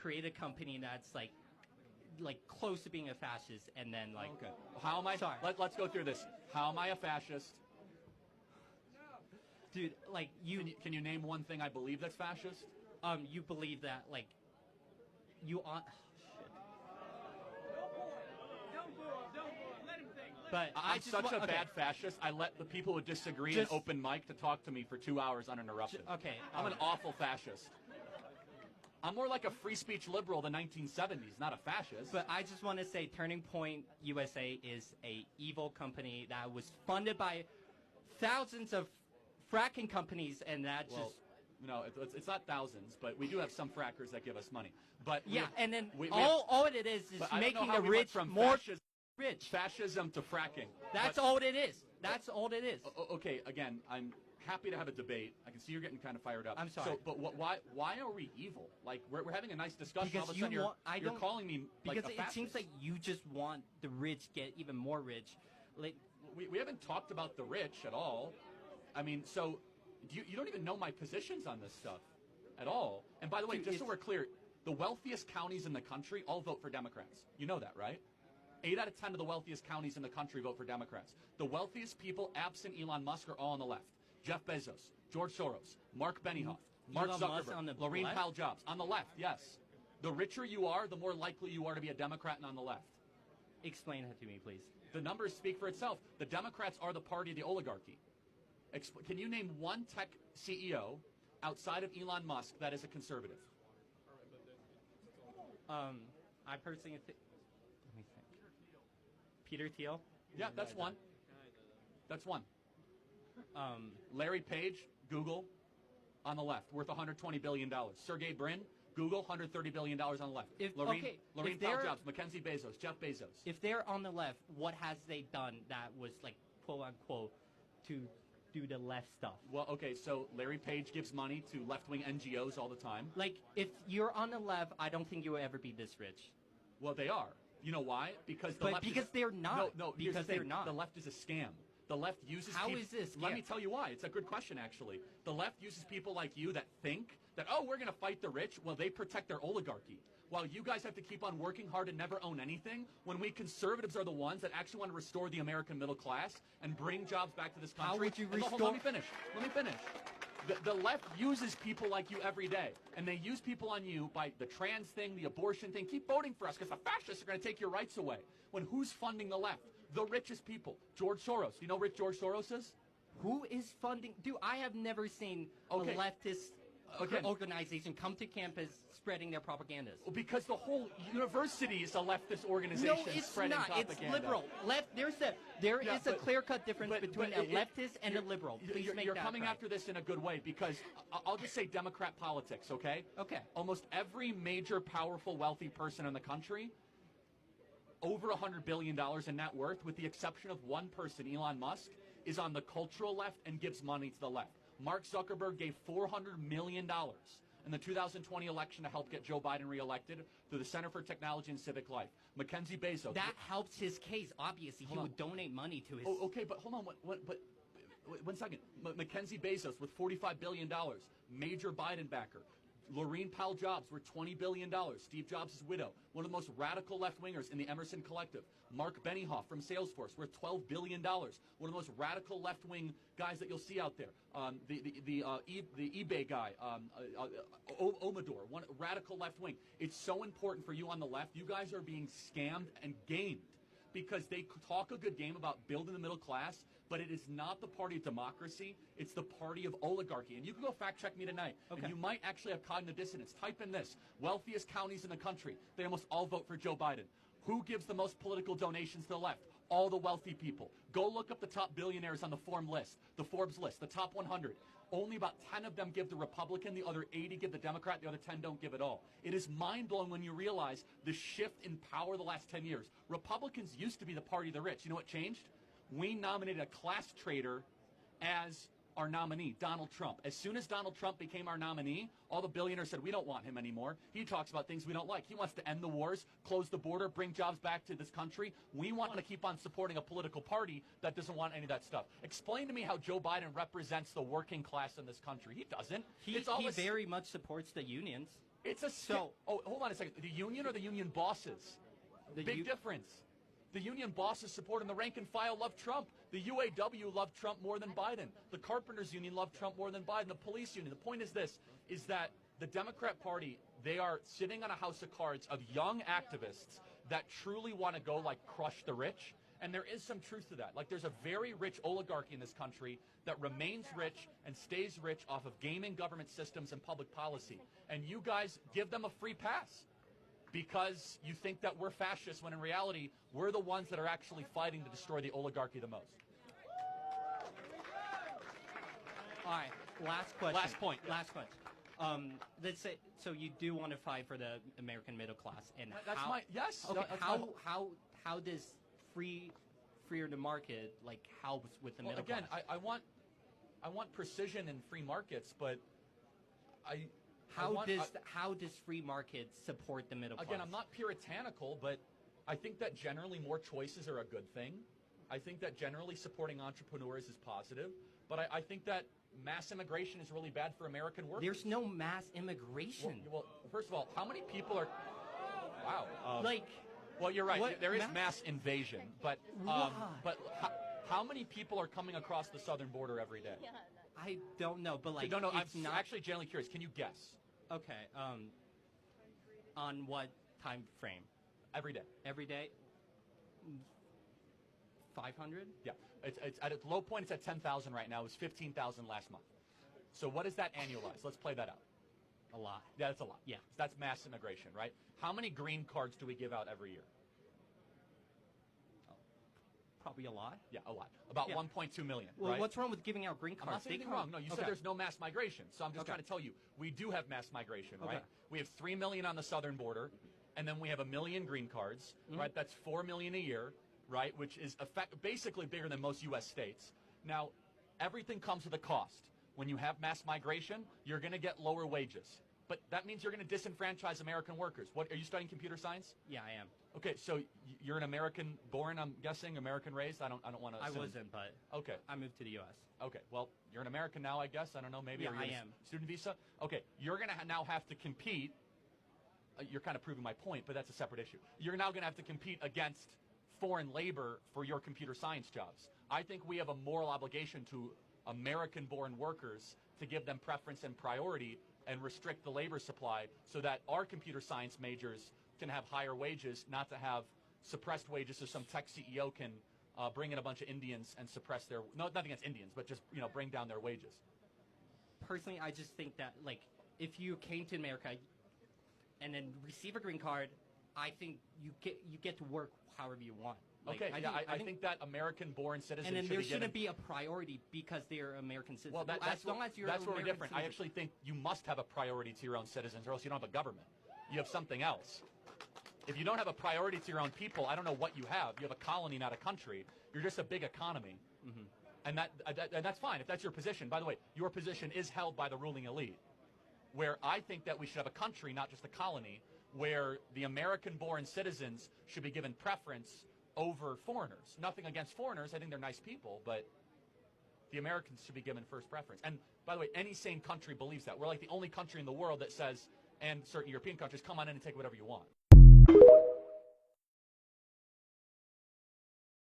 create a company that's like close to being a fascist, and then like. Okay. How am I? Sorry. Let's go through this. How am I a fascist? Dude, like you. Can you name one thing I believe that's fascist? You believe that like you on. But I'm such a bad fascist. I let the people who disagree in open mic to talk to me for 2 hours uninterrupted. Okay. I'm an awful fascist. I'm more like a free speech liberal of the 1970s, not a fascist. But I just want to say Turning Point USA is a evil company that was funded by thousands of fracking companies, and that just... No, it's not thousands, but we do have some frackers that give us money. But yeah, and then all it is making the rich more rich. Fascism to fracking. That's all it is. That's all it is. Okay, again, I'm happy to have a debate. I can see you're getting kind of fired up. I'm sorry. So, but why are we evil? Like, we're having a nice discussion. Because all of a sudden you're calling me like because a fascist. It seems like you just want the rich get even more rich. Like, we haven't talked about the rich at all. I mean, so you don't even know my positions on this stuff at all. And by the way, just so we're clear, the wealthiest counties in the country all vote for Democrats. You know that, right? 8 out of 10 of the wealthiest counties in the country vote for Democrats. The wealthiest people, absent Elon Musk, are all on the left. Jeff Bezos, George Soros, Mark Benioff, Mark Zuckerberg, Laurene Powell Jobs. On the left, yes. The richer you are, the more likely you are to be a Democrat and on the left. Explain that to me, please. The numbers speak for itself. The Democrats are the party of the oligarchy. Can you name one tech CEO outside of Elon Musk that is a conservative? I personally think... Let me think. Peter Thiel? Yeah, that's one. That's one. Larry Page, Google, on the left, worth $120 billion. Sergey Brin, Google, $130 billion on the left. Laurene Powell Jobs, Mackenzie Bezos, Jeff Bezos. If they're on the left, what has they done that was like, quote unquote, to do the left stuff? Well, okay, so Larry Page gives money to left-wing NGOs all the time. Like, if you're on the left, I don't think you will ever be this rich. Well, they are. You know why? Because the left they're not. No, because they're not. The left is a scam. The left uses How is this? Let me tell you why. It's a good question, actually. The left uses people like you that think that, oh, we're going to fight the rich. Well, they protect their oligarchy. While you guys have to keep on working hard and never own anything, when we conservatives are the ones that actually want to restore the American middle class and bring jobs back to this country. How would you restore? Let me finish. Let me finish. The left uses people like you every day, and they use people on you by the trans thing, the abortion thing. Keep voting for us because the fascists are going to take your rights away. When who's funding the left? The richest people. George Soros. Do you know who George Soros is? Who is funding? Dude, I have never seen a leftist organization come to campus spreading their propagandas. Well, because the whole university is a leftist organization spreading propaganda. It's liberal. There is a clear-cut difference between a leftist and a liberal. Please make you're that coming right. after this in a good way because I'll just say Democrat politics, okay? Okay. Almost every major, powerful, wealthy person in the country, over $100 billion in net worth, with the exception of one person, Elon Musk, is on the cultural left and gives money to the left. Mark Zuckerberg gave $400 million in the 2020 election to help get Joe Biden reelected through the Center for Technology and Civic Life. Mackenzie Bezos. That helps his case, obviously. He would donate money to his... Oh, okay, but hold on. One second. Mackenzie Bezos with $45 billion, major Biden backer. Laurene Powell Jobs worth $20 billion. Steve Jobs' widow, one of the most radical left-wingers in the Emerson Collective. Mark Benioff from Salesforce worth $12 billion. One of the most radical left-wing guys that you'll see out there. The eBay guy, Omador, one radical left-wing. It's so important for you on the left. You guys are being scammed and gamed because they talk a good game about building the middle class, but it is not the party of democracy. It's the party of oligarchy. And you can go fact-check me tonight. Okay. And you might actually have cognitive dissonance. Type in this. Wealthiest counties in the country. They almost all vote for Joe Biden. Who gives the most political donations to the left? All the wealthy people. Go look up the top billionaires on the Forbes list, the top 100. Only about 10 of them give the Republican, the other 80 give the Democrat, the other 10 don't give at all. It is mind-blowing when you realize the shift in power the last 10 years. Republicans used to be the party of the rich. You know what changed? We nominated a class traitor as our nominee, Donald Trump. As soon as Donald Trump became our nominee, all the billionaires said, we don't want him anymore. He talks about things we don't like. He wants to end the wars, close the border, bring jobs back to this country. We want to keep on supporting a political party that doesn't want any of that stuff. Explain to me how Joe Biden represents the working class in this country. He doesn't. He very much supports the unions. It's a oh, hold on a second. The union or the union bosses? Big difference. The union bosses support and the rank and file love Trump. The UAW loved Trump more than Biden. The carpenters union loved Trump more than Biden. The police union. The point is this, is that the Democrat Party, they are sitting on a house of cards of young activists that truly want to go like crush the rich. And there is some truth to that. Like there's a very rich oligarchy in this country that remains rich and stays rich off of gaming government systems and public policy. And you guys give them a free pass because you think that we're fascists when in reality we're the ones that are actually fighting to destroy the oligarchy the most. All right, last question. Last point. Last question. Let's say, so you do want to fight for the American middle class, and that's how? my yes. Okay, that's how does freer the market like helps with the middle again, class? I want precision in free markets, but how does free markets support the middle class? Again, I'm not puritanical, but I think that generally more choices are a good thing. I think that generally supporting entrepreneurs is positive, but I think that mass immigration is really bad for American workers. There's no mass immigration. Well, first of all, how many people are... Wow. Well, you're right. There is mass invasion, but how many people are coming across the southern border every day? I don't know, but like... No, I'm actually genuinely curious. Can you guess? Okay. On what time frame? Every day. Every day? 500? Yeah. It's at its low point, it's at 10,000 right now. It was 15,000 last month. So what is that annualized? Let's play that out. A lot. Yeah, that's a lot. Yeah. That's mass immigration, right? How many green cards do we give out every year? Probably a lot. Yeah, a lot. About 1.2 million, well, right? What's wrong with giving out green cards? I'm not saying anything wrong. No, you said there's no mass migration. So I'm just trying to tell you, we do have mass migration, right? We have 3 million on the southern border, and then we have 1 million green cards, right? That's 4 million a year, right? Which is basically bigger than most U.S. states. Now, everything comes with a cost. When you have mass migration, you're going to get lower wages. But that means you're going to disenfranchise American workers. What, are you studying computer science? Yeah, I am. Okay, so you're an American born, I'm guessing, American raised? I don't want to assume. I wasn't, but okay. I moved to the U.S. Okay, well, you're an American now, I guess. I don't know, maybe. Yeah, or I you're am. Student visa? Okay, you're going to now have to compete. You're kind of proving my point, but that's a separate issue. You're now going to have to compete against foreign labor for your computer science jobs. I think we have a moral obligation to American-born workers to give them preference and priority and restrict the labor supply so that our computer science majors can have higher wages, not to have suppressed wages so some tech CEO can bring in a bunch of Indians and suppress their, no, nothing against Indians, but just, bring down their wages. Personally, I just think that, like, if you came to America and then receive a green card, I think you get to work however you want. Like, okay, I think that American-born citizens and then should there be given, shouldn't be a priority because they're American citizens. Well, that's where we're different. I actually think you must have a priority to your own citizens, or else you don't have a government. You have something else. If you don't have a priority to your own people, I don't know what you have. You have a colony, not a country. You're just a big economy. And that's fine if that's your position. By the way, your position is held by the ruling elite, where I think that we should have a country, not just a colony, where the American-born citizens should be given preference over foreigners. Nothing against foreigners. I think they're nice people, but the Americans should be given first preference. And by the way, any sane country believes that. We're like the only country in the world that says, and certain European countries, come on in and take whatever you want.